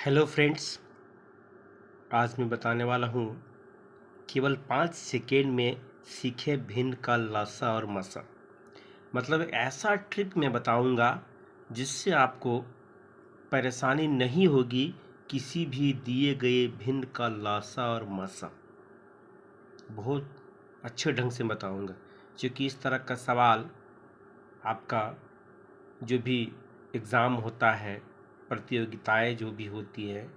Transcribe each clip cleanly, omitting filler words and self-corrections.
Hello friends, आज मैं बताने वाला हूँ केवल 5 सेकेंड में सीखे भिन्न का लासा और मसा। मतलब ऐसा ट्रिक मैं बताऊँगा जिससे आपको परेशानी नहीं होगी किसी भी दिए गए भिन्न का लासा और मसा। बहुत अच्छे ढंग से बताऊँगा, क्योंकि इस तरह का सवाल आपका जो भी एग्ज़ाम होता है, प्रतियोगिताएं जो भी होती है,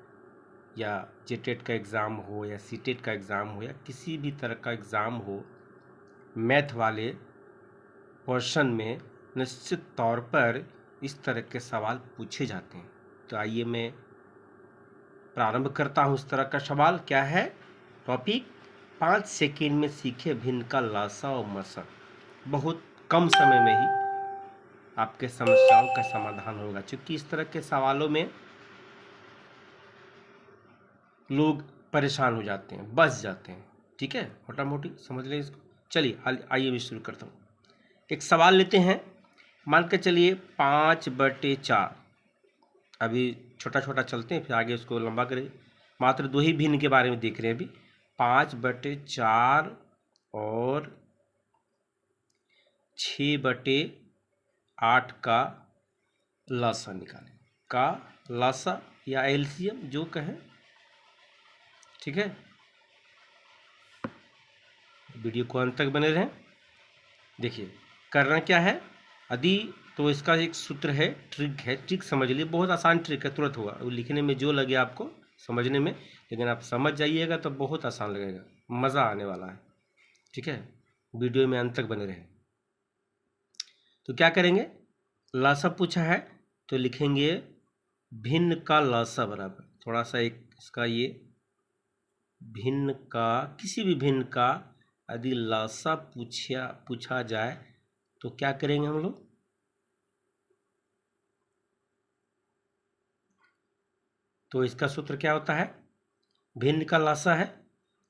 या जेटेट का एग्ज़ाम हो या सीटेट का एग्ज़ाम हो या किसी भी तरह का एग्ज़ाम हो, मैथ वाले पोर्शन में निश्चित तौर पर इस तरह के सवाल पूछे जाते हैं। तो आइए मैं प्रारंभ करता हूँ। इस तरह का सवाल क्या है? टॉपिक 5 सेकेंड में सीखे भिन्न का लासा और मसा। बहुत कम समय में ही आपके समस्याओं का समाधान होगा, क्योंकि इस तरह के सवालों में लोग परेशान हो जाते हैं, बस जाते हैं। ठीक है, मोटा मोटी समझ लें इसको। चलिए आइए मैं शुरू करता हूँ। एक सवाल लेते हैं, मान के चलिए 5/4। अभी छोटा छोटा चलते हैं, फिर आगे उसको लंबा करें। मात्र 2 ही भिन्न के बारे में देख रहे हैं अभी। 5/4 और 6/8 का लासा निकालें। का लासा या एलसीएम जो कहें, ठीक है। वीडियो को अंत तक बने रहें। देखिए करना क्या है। यदि तो इसका एक सूत्र है, ट्रिक है, ट्रिक समझ लिए। बहुत आसान ट्रिक है, तुरंत होगा। वो लिखने में जो लगे आपको समझने में, लेकिन आप समझ जाइएगा तो बहुत आसान लगेगा, मज़ा आने वाला है। ठीक है, वीडियो में अंत तक बने रहें। तो क्या करेंगे, लासा पूछा है तो लिखेंगे भिन्न का लासा बराबर, थोड़ा सा एक इसका ये भिन्न का, किसी भी भिन्न का यदि लासा पूछा जाए तो क्या करेंगे हम लोग? तो इसका सूत्र क्या होता है? भिन्न का लासा है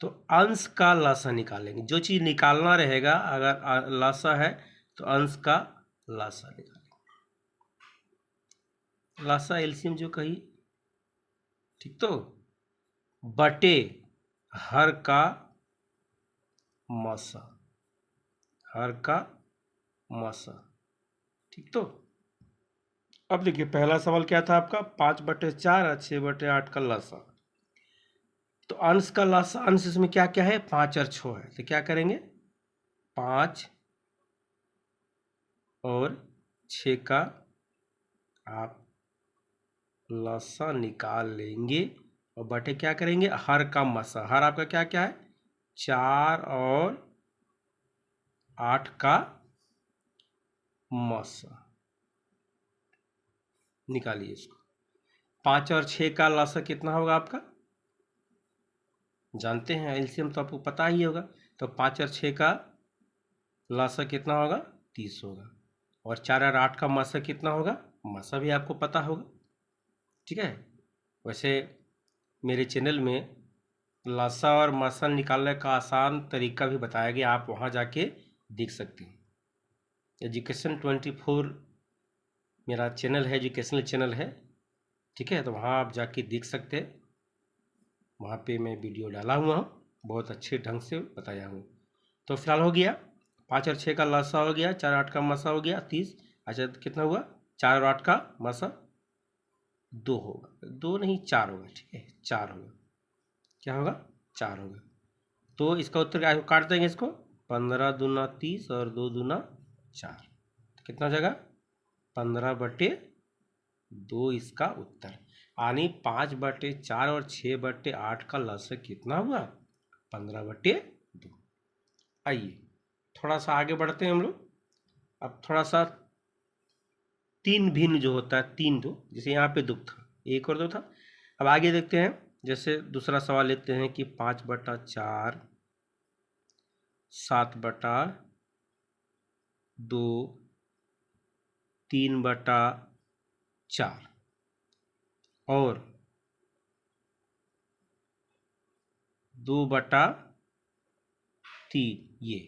तो अंश का लासा निकालेंगे। जो चीज़ निकालना रहेगा, अगर लासा है तो अंश का लासा निकालेंगे। लासा एलसीएम जो कही, ठीक। तो बटे हर का मासा, हर का मासा, ठीक। तो अब देखिए पहला सवाल क्या था आपका? 5/4 और 6/8 का लासा। तो अंश का लासा, अंश इसमें क्या क्या है? 5 और 6 है। तो क्या करेंगे, 5 और 6 का आप लासा निकाल लेंगे और बटे क्या करेंगे, हर का मसा। हर आपका क्या क्या है? 4 और 8 का मसा। निकालिए इसको। 5 और 6 का लासा कितना होगा आपका? जानते हैं, एलसीएम तो आपको पता ही होगा। तो 5 और 6 का लासा कितना होगा? 30 होगा। और 4 और 8 का मसा कितना होगा? मसा भी आपको पता होगा, ठीक है। वैसे मेरे चैनल में लासा और मसा निकालने का आसान तरीका भी बताया गया, आप वहाँ जाके देख सकते हैं। एजुकेशन 24 मेरा चैनल है, एजुकेशनल चैनल है, ठीक है। तो वहाँ आप जाके देख सकते हैं, वहाँ पे मैं वीडियो डाला हुआ हूँ, बहुत अच्छे ढंग से बताया हूँ। तो फिलहाल हो गया 5 और 6 का लासा हो गया, 4 8 का मसा हो गया 30। अच्छा कितना हुआ? 4 और 8 का मसा 2 होगा, 2 नहीं 4 होगा, ठीक है। 4 होगा, क्या होगा? 4 होगा। तो इसका उत्तर क्या, काट देंगे इसको। 15 दूना 30 और 2 दूना 4, तो कितना जगह? 15/2 इसका उत्तर। यानी 5/4 और 6/8 का लसागु कितना हुआ? 15/2। आइए थोड़ा सा आगे बढ़ते हैं हम लोग। अब थोड़ा सा 3 भिन्न जो होता है, 3 दो, जैसे यहाँ पे 2 था, 1 और 2 था। अब आगे देखते हैं, जैसे दूसरा सवाल लेते हैं कि 5/4 7/2 3/4 और 2/3 ये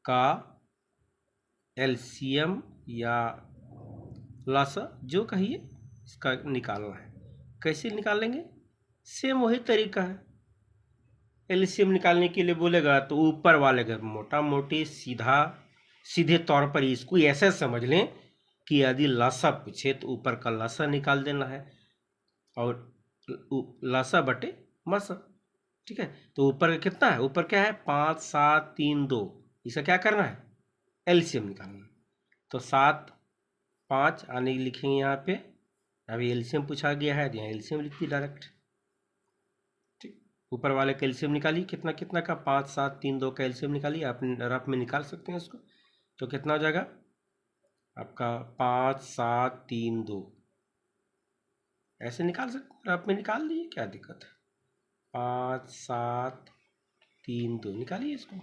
का एलसीएम या लासा जो कहिए, इसका निकालना है। कैसे निकालेंगे? सेम वही तरीका है। एलसीएम निकालने के लिए बोलेगा तो ऊपर वाले का मोटा मोटी सीधे तौर पर इसको ऐसे समझ लें कि यदि लसा पूछे तो ऊपर का लसा निकाल देना है और लसा बटे मसा। ठीक है, तो ऊपर का कितना है, ऊपर क्या है 5 7 3 2, इसका क्या करना है एलसीएम निकालना है। तो 7 5 आने लिखेंगे यहाँ पे, अभी एलसीएम पूछा गया है तो यहाँ एलसीएम लिख दी डायरेक्ट। ठीक, ऊपर वाले का एलसीएम निकालिए, कितना कितना का 5 7 3 2 का एलसीएम निकालिए, आप रफ में निकाल सकते हैं इसको। तो कितना हो जाएगा आपका 5 7 3 2, ऐसे निकाल सकते हैं, रफ में निकाल लीजिए, क्या दिक्कत है। 5 7 3 2 निकालिए इसको।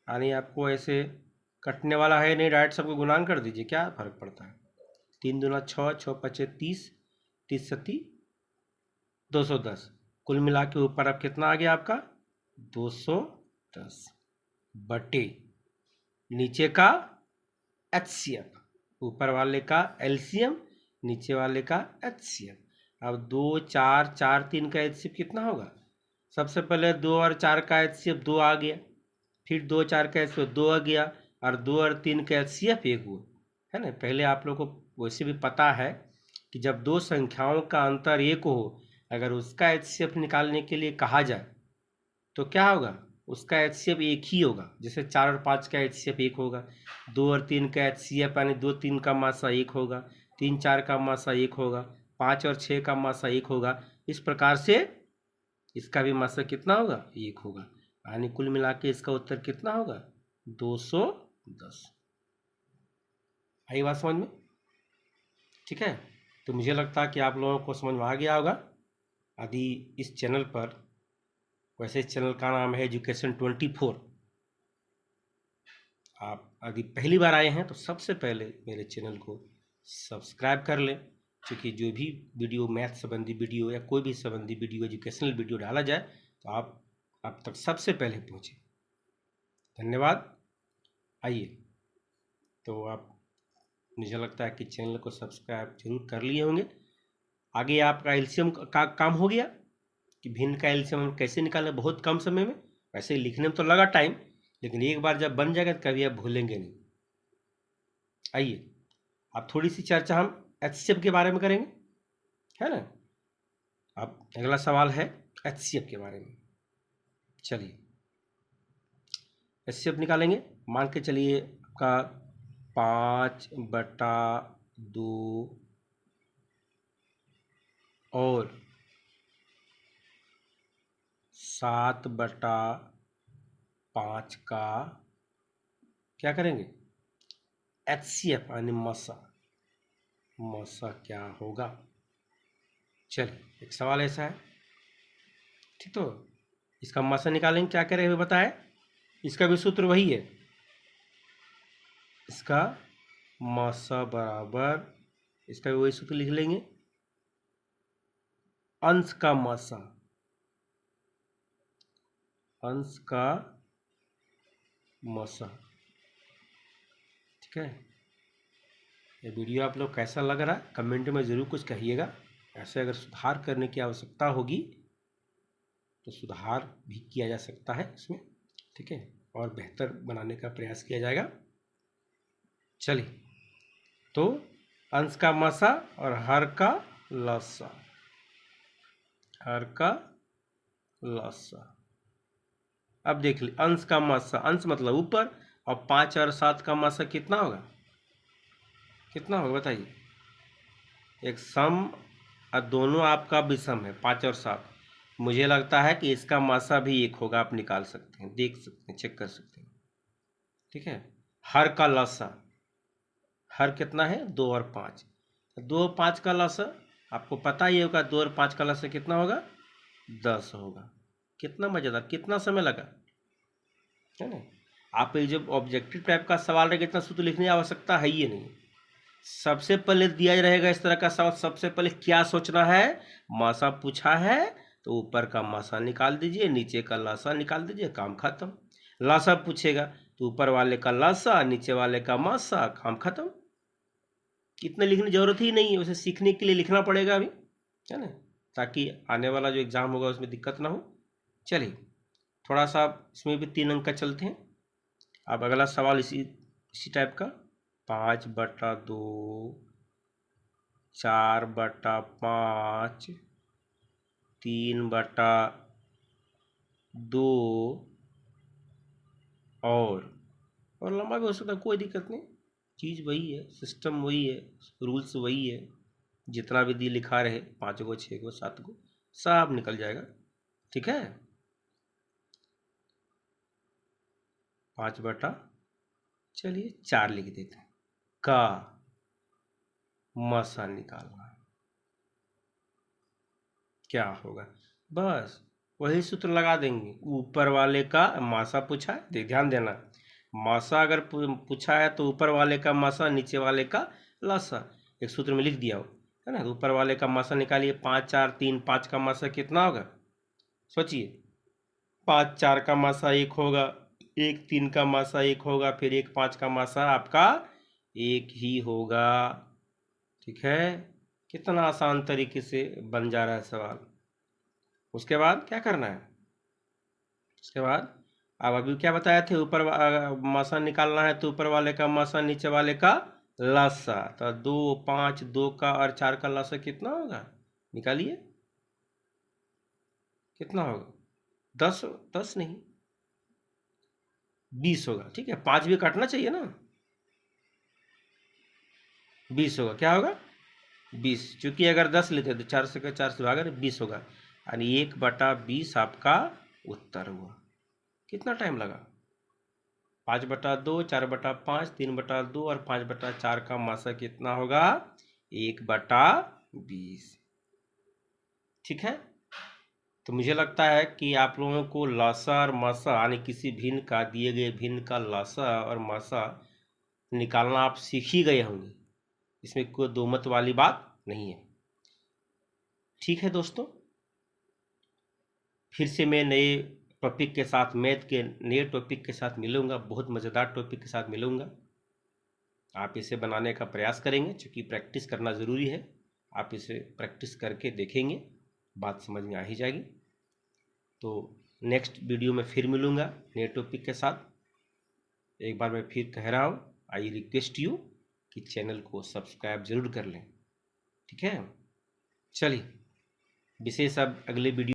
यानी आपको ऐसे कटने वाला है नहीं, डायरेक्ट सबको गुणान कर दीजिए, क्या फर्क पड़ता है। 3 दूना 6, 6 पचे 30, 30 सत्ती 210, कुल मिला के ऊपर अब कितना आ गया आपका 210 बटे नीचे का एचसीएफ, ऊपर वाले का एलसीएम नीचे वाले का एचसीएफ। अब 2 4 4 3 का एचसीएफ कितना होगा, सबसे पहले 2 और 4 का एचसीएफ 2 आ गया, फिर 2 4 का एचसीएफ 2 आ गया, और 2 और 3 का एचसीएफ 1 हुआ है ना। पहले आप लोगों को वैसे भी पता है कि जब दो संख्याओं का अंतर 1 हो, अगर उसका एचसीएफ निकालने के लिए कहा जाए तो क्या होगा, उसका एचसीएफ 1 ही होगा। जैसे 4 और 5 का एचसीएफ 1 होगा, 2 और 3 का एचसीएफ यानी 2 3 का मासा 1 होगा, 3 4 का मासा 1 होगा, 5 और 6 का मासा 1 होगा। इस प्रकार से इसका भी मासा कितना होगा 1 होगा, यानी कुल मिला के इसका उत्तर कितना होगा 210। आई बात समझ में। ठीक है, तो मुझे लगता है कि आप लोगों को समझ में आ गया होगा। यदि इस चैनल पर, वैसे इस चैनल का नाम है एजुकेशन 24, आप यदि पहली बार आए हैं तो सबसे पहले मेरे चैनल को सब्सक्राइब कर लें, क्योंकि जो भी वीडियो मैथ संबंधी वीडियो या कोई भी संबंधी वीडियो एजुकेशनल वीडियो डाला जाए तो आप तक सबसे पहले पहुँचे। धन्यवाद। आइए, तो आप, मुझे लगता है कि चैनल को सब्सक्राइब जरूर कर लिए होंगे। आगे आपका एलसीएम का काम हो गया कि भिन्न का एलसीएम हम कैसे निकालें बहुत कम समय में। वैसे लिखने में तो लगा टाइम, लेकिन एक बार जब बन जाएगा तो कभी आप भूलेंगे नहीं। आइए, अब थोड़ी सी चर्चा हम एचसीएफ के बारे में करेंगे, है ना। अब अगला सवाल है एचसीएफ के बारे में। चलिए एचसीएफ निकालेंगे। मान के चलिए आपका 5/2 और 7/5 का क्या करेंगे एचसीएफ यानी मसा क्या होगा। चलिए एक सवाल ऐसा है, ठीक, तो इसका मसा निकालेंगे, क्या करें हमें बताए। इसका भी सूत्र वही है, इसका मसा बराबर, इसका भी वही सूत्र लिख लेंगे, अंश का मसा, अंश का मसा। ठीक है, ये वीडियो आप लोग कैसा लग रहा है कमेंट में ज़रूर कुछ कहिएगा। ऐसे अगर सुधार करने की आवश्यकता होगी तो सुधार भी किया जा सकता है इसमें, ठीक है, और बेहतर बनाने का प्रयास किया जाएगा। चलिए, तो अंश का मसा और हर का लसा, हर का लसा। अब देख ली, अंश का मसा, अंश मतलब ऊपर, और 5 और 7 का मसा कितना होगा, कितना होगा बताइए। एक सम और दोनों आपका विषम है 5 और 7। मुझे लगता है कि इसका मासा भी 1 होगा, आप निकाल सकते हैं, देख सकते हैं, चेक कर सकते हैं। ठीक है, हर का लसा, हर कितना है 2 और 5, 2 और 5 का लसा आपको पता ही होगा, 2 और 5 का लसा कितना होगा 10 होगा। कितना मजेदार, कितना समय लगा, है ना। आप ये जब ऑब्जेक्टिव टाइप का सवाल रहेगा इतना सूत्र लिखने की आवश्यकता है ही नहीं। सबसे पहले दिया रहेगा इस तरह का सवाल, सबसे पहले क्या सोचना है, मासा पूछा है तो ऊपर का मासा निकाल दीजिए, नीचे का लासा निकाल दीजिए, काम खत्म। लासा पूछेगा तो ऊपर वाले का लासा, नीचे वाले का मासा, काम खत्म। इतना लिखने की जरूरत ही नहीं है, उसे सीखने के लिए लिखना पड़ेगा अभी, है ना। ताकि आने वाला जो एग्ज़ाम होगा उसमें दिक्कत ना हो। चलिए थोड़ा सा इसमें भी 3 अंक का चलते हैं। अब अगला सवाल इसी टाइप का, 5/2, 4/5, 3/2 और लंबा भी हो सकता है, कोई दिक्कत नहीं। चीज़ वही है, सिस्टम वही है, रूल्स वही है। जितना भी दी लिखा रहे 5 गो 6 गो 7 गो सब निकल जाएगा। ठीक है, 5/4 लिख देते हैं। का मसा निकालना है, क्या होगा? बस वही सूत्र लगा देंगे। ऊपर वाले का मासा पूछा है, ध्यान देना, मासा अगर पूछा है तो ऊपर वाले का मासा, नीचे वाले का लासा, एक सूत्र में लिख दिया हो, है ना। तो ऊपर वाले का मासा निकालिए, 5 4 3, 5 का मासा कितना होगा? सोचिए, 5 4 का मासा 1 होगा, 1 3 का मासा 1 होगा, फिर 1 5 का मासा आपका 1 ही होगा। ठीक है, कितना आसान तरीके से बन जा रहा है सवाल। उसके बाद क्या करना है? उसके बाद अब अभी क्या बताए थे, ऊपर मासा निकालना है तो ऊपर वाले का मासा, नीचे वाले का लासा। तो 2 5 2 का और 4 का लासा कितना होगा? निकालिए, कितना होगा? 10 10 नहीं, 20 होगा। ठीक है, 5 भी काटना चाहिए ना, 20 होगा। क्या होगा? 20, चूंकि अगर 10 लेते तो 4 से 4 से भागा 20 होगा, यानी 1/20 आपका उत्तर हुआ। कितना टाइम लगा? 5/2, 4/5, 3/2 और 5/4 का मासा कितना होगा? 1/20। ठीक है, तो मुझे लगता है कि आप लोगों को लासा और मासा, यानी किसी भिन्न का, दिए गए भिन्न का लासा और मासा निकालना आप सीख ही गए होंगे। इसमें कोई दो मत वाली बात नहीं है। ठीक है दोस्तों, फिर से मैं नए टॉपिक के साथ, मैथ के नए टॉपिक के साथ मिलूंगा, बहुत मज़ेदार टॉपिक के साथ मिलूंगा। आप इसे बनाने का प्रयास करेंगे, क्योंकि प्रैक्टिस करना ज़रूरी है। आप इसे प्रैक्टिस करके देखेंगे, बात समझ में आ ही जाएगी। तो नेक्स्ट वीडियो में फिर मिलूंगा नए टॉपिक के साथ। एक बार मैं फिर कह रहा हूँ, आई रिक्वेस्ट यू कि चैनल को सब्सक्राइब जरूर कर लें। ठीक है, चलिए विशेष अब अगले वीडियो